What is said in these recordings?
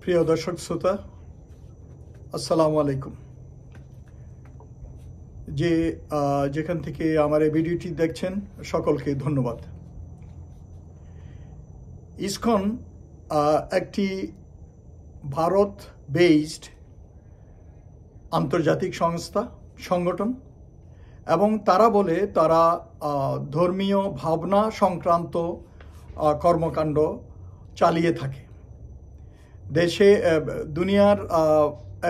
প্রিয় দর্শক শ্রোতা, আসসালামু আলাইকুম। যেখান থেকে আমার এই ভিডিওটি দেখছেন সকলকে ধন্যবাদ। ইসকন একটি ভারত বেসড আন্তর্জাতিক সংগঠন এবং তারা বলে তারা ধর্মীয় ভাবনা সংক্রান্ত কর্মকাণ্ড চালিয়ে থাকে। দুনিয়ার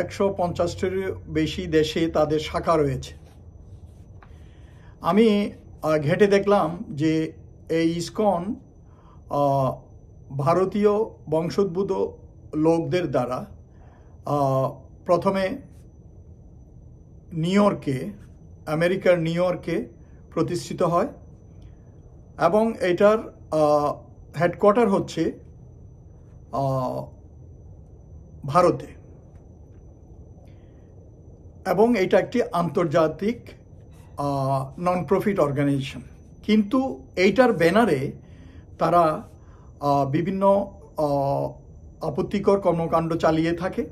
150টির বেশি দেশে তাদের শাখা রয়েছে। আমি ঘেঁটে দেখলাম যে এই ইসকন ভারতীয় বংশোদ্ভূত লোকদের দ্বারা প্রথমে আমেরিকার নিউ ইয়র্কে প্রতিষ্ঠিত হয় এবং এটার হেডকোয়ার্টার হচ্ছে ভারতে, এবং এটা একটি আন্তর্জাতিক নন প্রফিট অর্গানাইজেশন। কিন্তু এইটার ব্যানারে তারা বিভিন্ন আপত্তিকর কর্মকাণ্ড চালিয়ে থাকে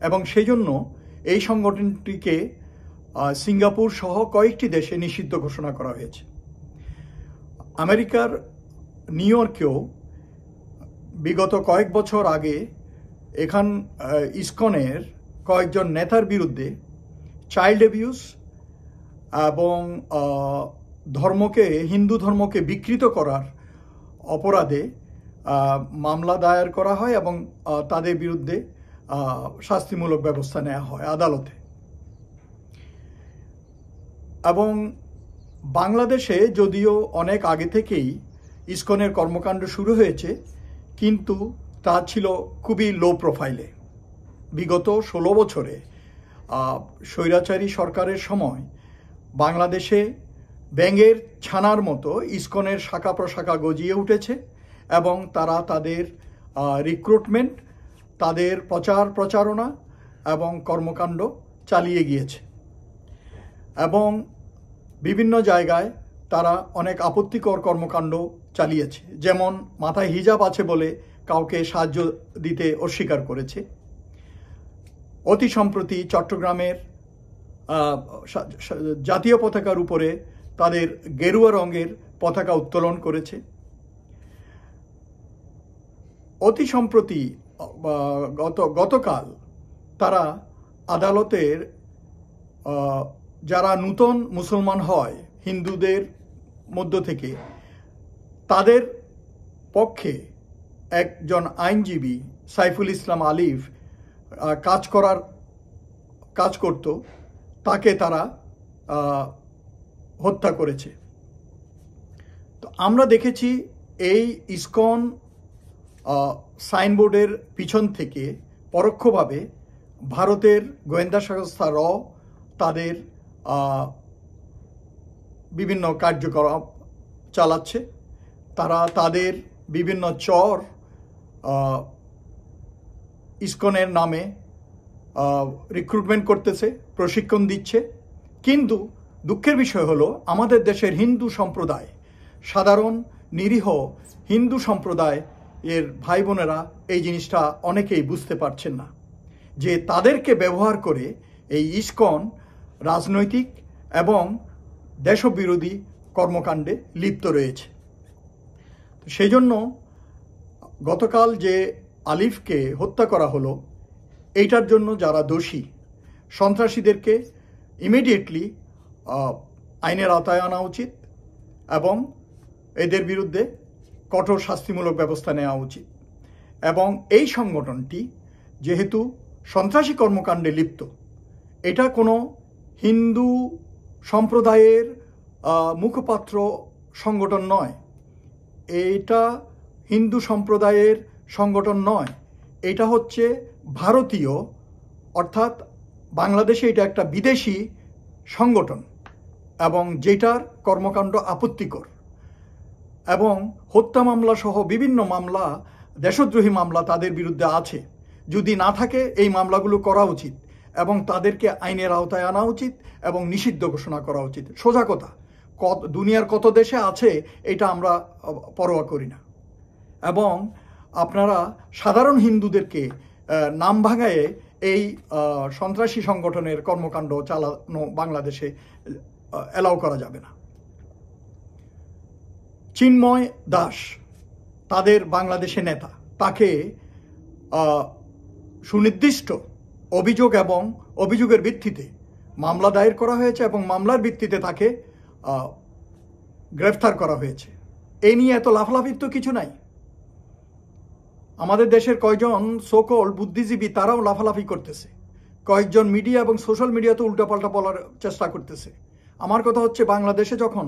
এবং সেই জন্য এই সংগঠনটিকে সিঙ্গাপুর সহ কয়েকটি দেশে নিষিদ্ধ ঘোষণা করা হয়েছে। আমেরিকার নিউ ইয়র্কেও বিগত কয়েক বছর আগে ইসকনের কয়েকজন নেতার বিরুদ্ধে চাইল্ড অ্যাবিউজ এবং হিন্দু ধর্মকে বিকৃত করার অপরাধে মামলা দায়ের করা হয় এবং তাদের বিরুদ্ধে শাস্তিমূলক ব্যবস্থা নেওয়া হয় আদালতে। এবং বাংলাদেশে যদিও অনেক আগে থেকেই ইসকনের কর্মকাণ্ড শুরু হয়েছে, কিন্তু তা ছিল খুবই লো প্রোফাইলে। বিগত 16 বছরে স্বৈরাচারী সরকারের সময় বাংলাদেশে ব্যাঙের ছানার মতো ইসকনের শাখা প্রশাখা গজিয়ে উঠেছে এবং তারা তাদের রিক্রুটমেন্ট, তাদের প্রচারণা এবং কর্মকাণ্ড চালিয়ে গিয়েছে এবং বিভিন্ন জায়গায় তারা অনেক আপত্তিকর কর্মকাণ্ড চালিয়েছে। যেমন মাথায় হিজাব আছে বলে কাউকে সাহায্য দিতে অস্বীকার করেছে। অতি সম্প্রতি চট্টগ্রামের জাতীয় পতাকার উপরে তাদের গেরুয়া রঙের পতাকা উত্তোলন করেছে। অতি সম্প্রতি গতকাল তারা আদালতের যারা নূতন মুসলমান হয় হিন্দুদের মধ্য থেকে, তাদের পক্ষে একজন আইনজীবী সাইফুল ইসলাম আলিফ কাজ করত, তাকে তারা হত্যা করেছে। তো আমরা দেখেছি এই ইসকন সাইনবোর্ডের পিছন থেকে পরোক্ষভাবে ভারতের গোয়েন্দা সংস্থা তাদের বিভিন্ন কার্যকলাপ চালাচ্ছে। তারা তাদের বিভিন্ন চর ইসকনের নামে রিক্রুটমেন্ট করতেছে, প্রশিক্ষণ দিচ্ছে। কিন্তু দুঃখের বিষয় হলো আমাদের দেশের হিন্দু সম্প্রদায়, সাধারণ নিরীহ হিন্দু সম্প্রদায় এর ভাই বোনেরা এই জিনিসটা অনেকেই বুঝতে পারছেন না যে তাদেরকে ব্যবহার করে এই ইসকন রাজনৈতিক এবং দেশবিরোধী কর্মকাণ্ডে লিপ্ত রয়েছে। সেই জন্য গতকাল যে আলিফকে হত্যা করা হলো, এইটার জন্য যারা দোষী সন্ত্রাসীদেরকে ইমিডিয়েটলি আইনের আওতায় আনা উচিত এবং এদের বিরুদ্ধে কঠোর শাস্তিমূলক ব্যবস্থা নেওয়া উচিত। এবং এই সংগঠনটি যেহেতু সন্ত্রাসী কর্মকাণ্ডে লিপ্ত, এটা কোনো হিন্দু সম্প্রদায়ের মুখপাত্র সংগঠন নয়, এটা হিন্দু সম্প্রদায়ের সংগঠন নয়, এটা হচ্ছে ভারতীয়, অর্থাৎ বাংলাদেশে এটা একটা বিদেশি সংগঠন এবং যেটার কর্মকাণ্ড আপত্তিকর এবং হত্যা মামলা সহ বিভিন্ন মামলা, দেশদ্রোহী মামলা তাদের বিরুদ্ধে আছে। যদি না থাকে এই মামলাগুলো করা উচিত এবং তাদেরকে আইনের আওতায় আনা উচিত এবং নিষিদ্ধ ঘোষণা করা উচিত। সোজা কথা, দুনিয়ার কত দেশে আছে এটা আমরা পরোয়া করি না। এবং আপনারা সাধারণ হিন্দুদেরকে নাম ভাঙায়ে এই সন্ত্রাসী সংগঠনের কর্মকাণ্ড চালানো বাংলাদেশে অ্যালাউ করা যাবে না। চিন্ময় দাস তাদের বাংলাদেশে নেতা, তাকে সুনির্দিষ্ট অভিযোগ এবং অভিযোগের ভিত্তিতে মামলা দায়ের করা হয়েছে এবং মামলার ভিত্তিতে তাকে গ্রেফতার করা হয়েছে। এই নিয়ে এত লাফালাফির তো কিছু নাই। আমাদের দেশের কয়েকজন সোকল বুদ্ধিজীবী তারাও লাফালাফি করতেছে, কয়েকজন মিডিয়া এবং সোশ্যাল মিডিয়াতে উল্টাপাল্টা বলার চেষ্টা করতেছে। আমার কথা হচ্ছে, বাংলাদেশে যখন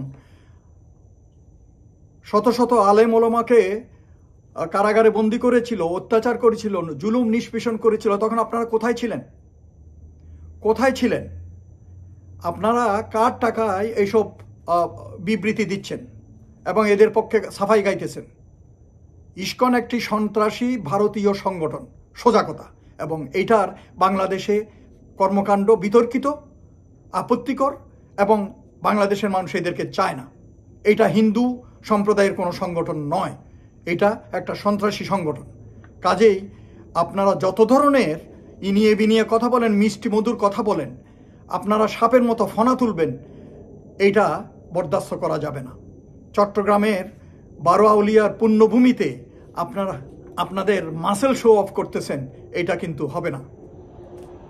শত শত আলেম ওলামাকে কারাগারে বন্দি করেছিল, অত্যাচার করেছিল, জুলুম নিষ্পেষণ করেছিল, তখন আপনারা কোথায় ছিলেন? কোথায় ছিলেন? আপনারা কার টাকায় এইসব বিবৃতি দিচ্ছেন এবং এদের পক্ষে সাফাই গাইতেছেন? ইসকন একটি সন্ত্রাসী ভারতীয় সংগঠন, সোজা কথা, এবং এটার বাংলাদেশে কর্মকাণ্ড বিতর্কিত, আপত্তিকর, এবং বাংলাদেশের মানুষ এদেরকে চায় না। এটা হিন্দু সম্প্রদায়ের কোনো সংগঠন নয়, এটা একটা সন্ত্রাসী সংগঠন। কাজেই আপনারা যত ধরনের ইনিয়ে বিনিয়ে কথা বলেন, মিষ্টি মধুর কথা বলেন, আপনারা সাপের মতো ফনা তুলবেন, এইটা বরদাস্ত করা যাবে না। চট্টগ্রামের 12 আউলিয়ার পুণ্যভূমিতে আপনারা আপনাদের মাসেল শো অফ করতেছেন, এটা কিন্তু হবে না।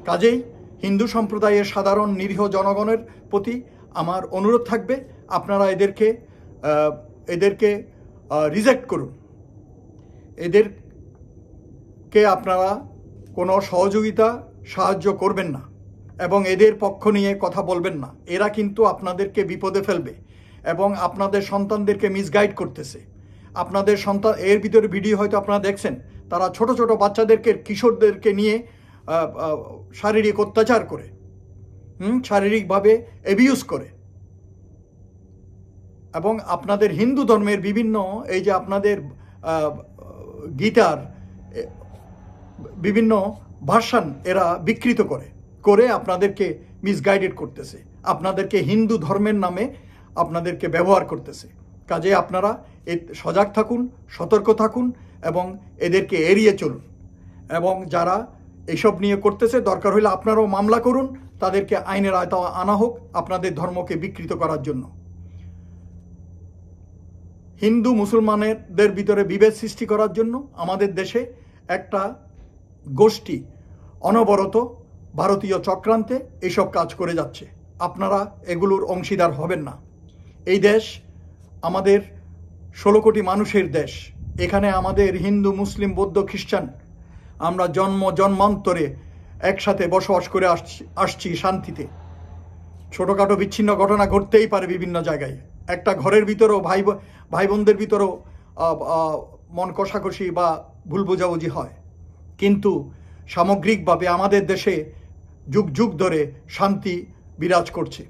কাজেই হিন্দু সম্প্রদায়ের সাধারণ নিরীহ জনগণের প্রতি আমার অনুরোধ থাকবে, আপনারা এদেরকে রিজেক্ট করুন। এদেরকে আপনারা কোনো সহযোগিতা সাহায্য করবেন না এবং এদের পক্ষ নিয়ে কথা বলবেন না। এরা কিন্তু আপনাদেরকে বিপদে ফেলবে এবং আপনাদের সন্তানদেরকে মিসগাইড করতেছে। আপনাদের সন্তান, এর ভিতরে ভিডিও হয়তো আপনারা দেখছেন, তারা ছোট ছোট বাচ্চাদেরকে, কিশোরদেরকে নিয়ে শারীরিক অত্যাচার করে, শারীরিকভাবে অ্যাবিউজ করে। এবং আপনাদের হিন্দু ধর্মের বিভিন্ন, এই যে আপনাদের গীতার বিভিন্ন ভার্সন এরা বিকৃত করে আপনাদেরকে মিসগাইডেড করতেছে, আপনাদেরকে হিন্দু ধর্মের নামে আপনাদেরকে ব্যবহার করতেছে। কাজে আপনারা সজাগ থাকুন, সতর্ক থাকুন এবং এদেরকে এড়িয়ে চলুন। এবং যারা এইসব নিয়ে করতেছে, দরকার হলে আপনারাও মামলা করুন, তাদেরকে আইনের আওতায় আনা হোক আপনাদের ধর্মকে বিকৃত করার জন্য। হিন্দু মুসলমানদের ভিতরে বিভেদ সৃষ্টি করার জন্য আমাদের দেশে একটা গোষ্ঠী অনবরত ভারতীয় চক্রান্তে এইসব কাজ করে যাচ্ছে। আপনারা এগুলোর অংশীদার হবেন না। এই দেশ আমাদের 16 কোটি মানুষের দেশ। এখানে আমাদের হিন্দু, মুসলিম, বৌদ্ধ, খ্রিস্টান আমরা জন্মান্তরে একসাথে বসবাস করে আসছি শান্তিতে। ছোটোখাটো বিচ্ছিন্ন ঘটনা ঘটতেই পারে বিভিন্ন জায়গায়, একটা ঘরের ভিতরেও ভাই বোনদের ভিতরেও মন কষাকষি বা ভুল বোঝাবুঝি হয়, কিন্তু সামগ্রিকভাবে আমাদের দেশে যুগ যুগ ধরে শান্তি বিরাজ করছে।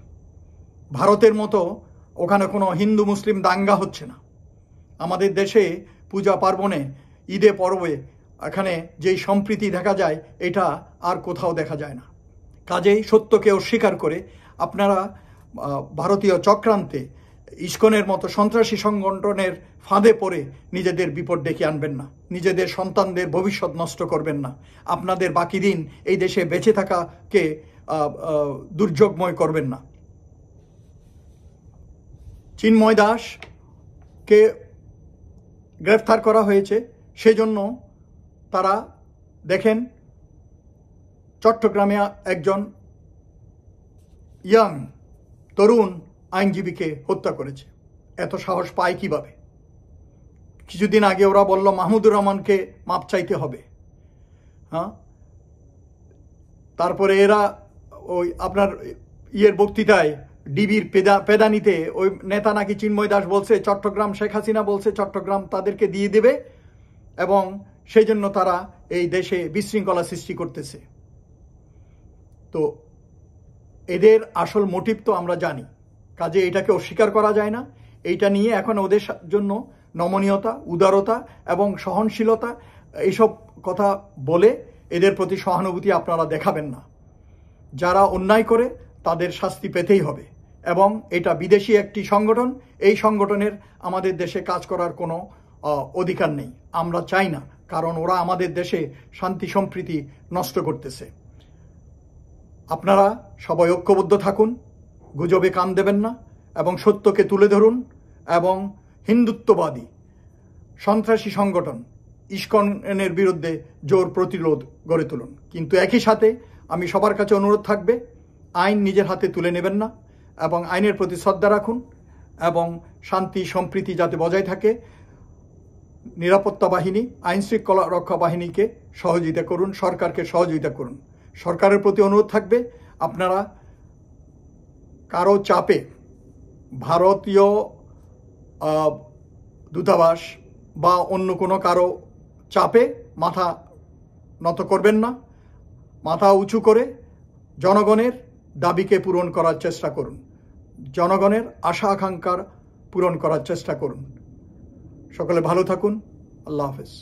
ভারতের মতো ওখানে কোনো হিন্দু মুসলিম দাঙ্গা হচ্ছে না। আমাদের দেশে পূজা পার্বণে, ঈদে পর্বে এখানে যেই সম্প্রীতি দেখা যায়, এটা আর কোথাও দেখা যায় না। কাজেই সত্যকে অস্বীকার করে আপনারা ভারতীয় চক্রান্তে ইসকনের মতো সন্ত্রাসী সংগঠনের ফাঁদে পড়ে নিজেদের বিপদ ডেকে আনবেন না, নিজেদের সন্তানদের ভবিষ্যৎ নষ্ট করবেন না, আপনাদের বাকি দিন এই দেশে বেঁচে থাকাকে দুর্যোগময় করবেন না। চিন্ময় দাসকে গ্রেফতার করা হয়েছে, সেজন্য তারা দেখেন চট্টগ্রামে একজন ইয়াং তরুণ আইনজীবীকে হত্যা করেছে। এত সাহস পায় কিভাবে? কিছুদিন আগে ওরা বলল মাহমুদুর রহমানকে মাপ চাইতে হবে। তারপরে এরা ওই আপনার বক্তৃতায় ডিবির পেদানিতে ওই নেতা নাকি চিন্ময় দাস বলছে চট্টগ্রাম, শেখ হাসিনা বলছে চট্টগ্রাম তাদেরকে দিয়ে দেবে এবং সেই জন্য তারা এই দেশে বিশৃঙ্খলা সৃষ্টি করতেছে। তো এদের আসল মোটিভ তো আমরা জানি, কাজে এটাকে অস্বীকার করা যায় না। এইটা নিয়ে এখন ওদের জন্য নমনীয়তা, উদারতা এবং সহনশীলতা এইসব কথা বলে এদের প্রতি সহানুভূতি আপনারা দেখাবেন না। যারা অন্যায় করে তাদের শাস্তি পেতেই হবে এবং এটা বিদেশি একটি সংগঠন, এই সংগঠনের আমাদের দেশে কাজ করার কোনো অধিকার নেই, আমরা চাই না, কারণ ওরা আমাদের দেশে শান্তি সম্প্রীতি নষ্ট করতেছে। আপনারা সবাই ঐক্যবদ্ধ থাকুন, গুজবে কান দেবেন না এবং সত্যকে তুলে ধরুন এবং হিন্দুত্ববাদী সন্ত্রাসী সংগঠন ইসকনের বিরুদ্ধে জোর প্রতিরোধ গড়ে তুলুন। কিন্তু একই সাথে আমি সবার কাছে অনুরোধ থাকবে, আইন নিজের হাতে তুলে নেবেন না এবং আইনের প্রতি শ্রদ্ধা রাখুন এবং শান্তি সম্প্রীতি যাতে বজায় থাকে, নিরাপত্তা বাহিনী, আইন শৃঙ্খলা রক্ষা বাহিনীকে সহযোগিতা করুন, সরকারকে সহযোগিতা করুন। সরকারের প্রতি অনুরোধ থাকবে, আপনারা কারো চাপে ভারতীয় দূতাবাস বা অন্য কোনো কারো চাপে মাথা নত করবেন না। মাথা উঁচু করে জনগণের দাবিকে পূরণ করার চেষ্টা করুন, জনগণের আশা আকাঙ্ক্ষার পূরণ করার চেষ্টা করুন। সকলে ভালো থাকুন। আল্লাহ হাফেজ।